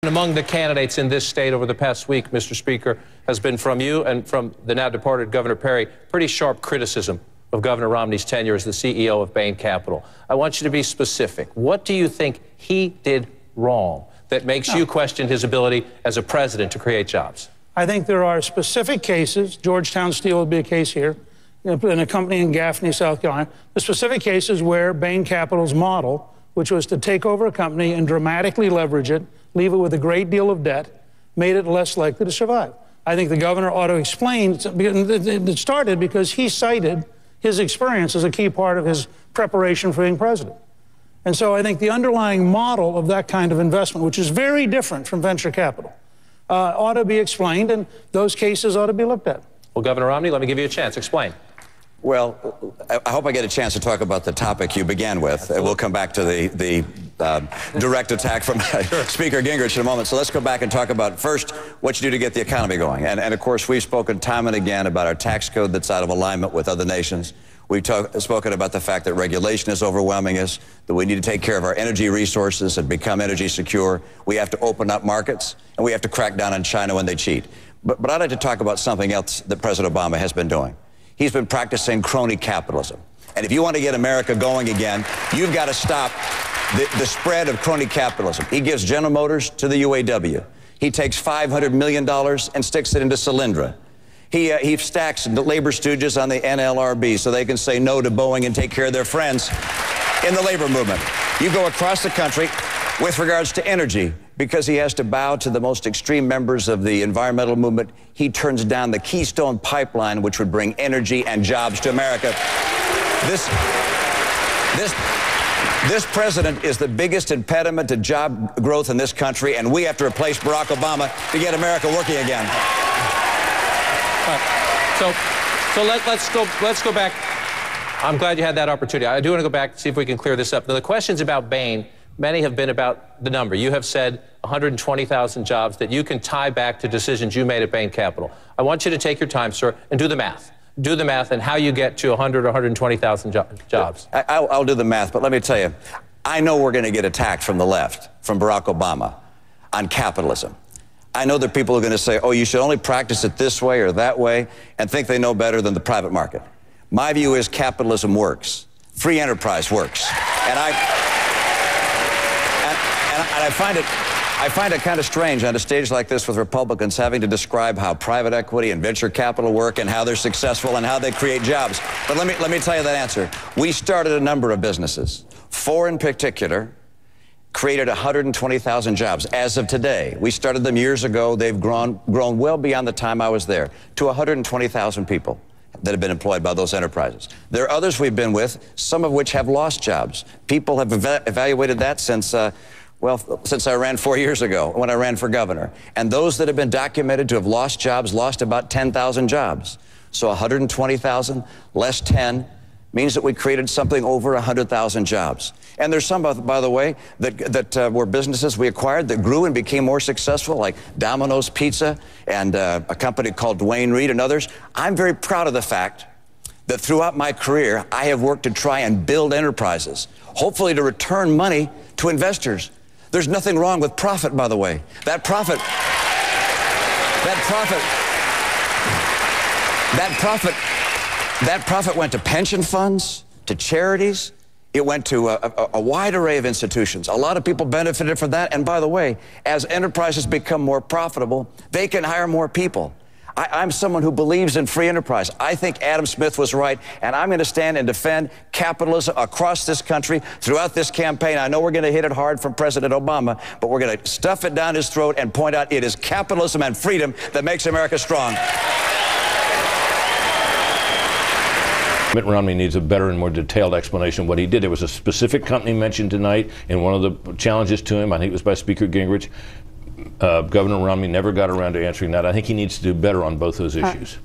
Among the candidates in this state over the past week, Mr. Speaker, has been from you and from the now departed Governor Perry, pretty sharp criticism of Governor Romney's tenure as the CEO of Bain Capital. I want you to be specific. What do you think he did wrong that makes you question his ability as a president to create jobs? I think there are specific cases. Georgetown Steel would be a case here, in a company in Gaffney, South Carolina. The specific cases where Bain Capital's model, which was to take over a company and dramatically leverage it, leave it with a great deal of debt, made it less likely to survive. I think the governor ought to explain. It started because he cited his experience as a key part of his preparation for being president. And so I think the underlying model of that kind of investment, which is very different from venture capital, ought to be explained, and those cases ought to be looked at. Well, Governor Romney, let me give you a chance. Explain. Well, I hope I get a chance to talk about the topic you began with. We'll come back to the direct attack from Speaker Gingrich in a moment. So let's go back and talk about, first, what you do to get the economy going. And of course, we've spoken time and again about our tax code that's out of alignment with other nations. We've spoken about the fact that regulation is overwhelming us, that we need to take care of our energy resources and become energy secure. We have to open up markets, and we have to crack down on China when they cheat. But I'd like to talk about something else that President Obama has been doing. He's been practicing crony capitalism. And if you want to get America going again, you've got to stop the spread of crony capitalism. He gives General Motors to the UAW. He takes $500 million and sticks it into Solyndra. He stacks the labor stooges on the NLRB so they can say no to Boeing and take care of their friends in the labor movement. You go across the country with regards to energy, because he has to bow to the most extreme members of the environmental movement, he turns down the Keystone Pipeline, which would bring energy and jobs to America. This president is the biggest impediment to job growth in this country, and we have to replace Barack Obama to get America working again. So let's go back. I'm glad you had that opportunity. I do want to go back and see if we can clear this up. Now, the questions about Bain, many have been about the number. You have said 120,000 jobs that you can tie back to decisions you made at Bain Capital. I want you to take your time, sir, and do the math. Do the math and how you get to 100 or 120,000 jobs. I'll do the math, but let me tell you, I know we're going to get attacked from the left, from Barack Obama, on capitalism. I know that people are going to say, oh, you should only practice it this way or that way, and think they know better than the private market. My view is capitalism works. Free enterprise works. And I find it kind of strange on a stage like this with Republicans having to describe how private equity and venture capital work and how they're successful and how they create jobs. But let me tell you that answer. We started a number of businesses. 4 in particular created 120,000 jobs. As of today, we started them years ago. They've grown well beyond the time I was there to 120,000 people that have been employed by those enterprises. There are others we've been with, some of which have lost jobs. People have evaluated that since I ran 4 years ago when I ran for governor. And those that have been documented to have lost jobs lost about 10,000 jobs. So 120,000 less 10 means that we created something over 100,000 jobs. And there's some, by the way, that were businesses we acquired that grew and became more successful, like Domino's Pizza and a company called Dwayne Reed and others. I'm very proud of the fact that throughout my career, I have worked to try and build enterprises, hopefully to return money to investors. There's nothing wrong with profit, by the way. That profit went to pension funds, to charities. It went to a wide array of institutions. A lot of people benefited from that. And by the way, as enterprises become more profitable, they can hire more people. I'm someone who believes in free enterprise. I think Adam Smith was right, and I'm going to stand and defend capitalism across this country throughout this campaign. I know we're going to hit it hard from President Obama, but we're going to stuff it down his throat and point out it is capitalism and freedom that makes America strong. Mitt Romney needs a better and more detailed explanation of what he did. There was a specific company mentioned tonight in one of the challenges to him. I think it was by Speaker Gingrich. Governor Romney never got around to answering that. I think he needs to do better on both those issues.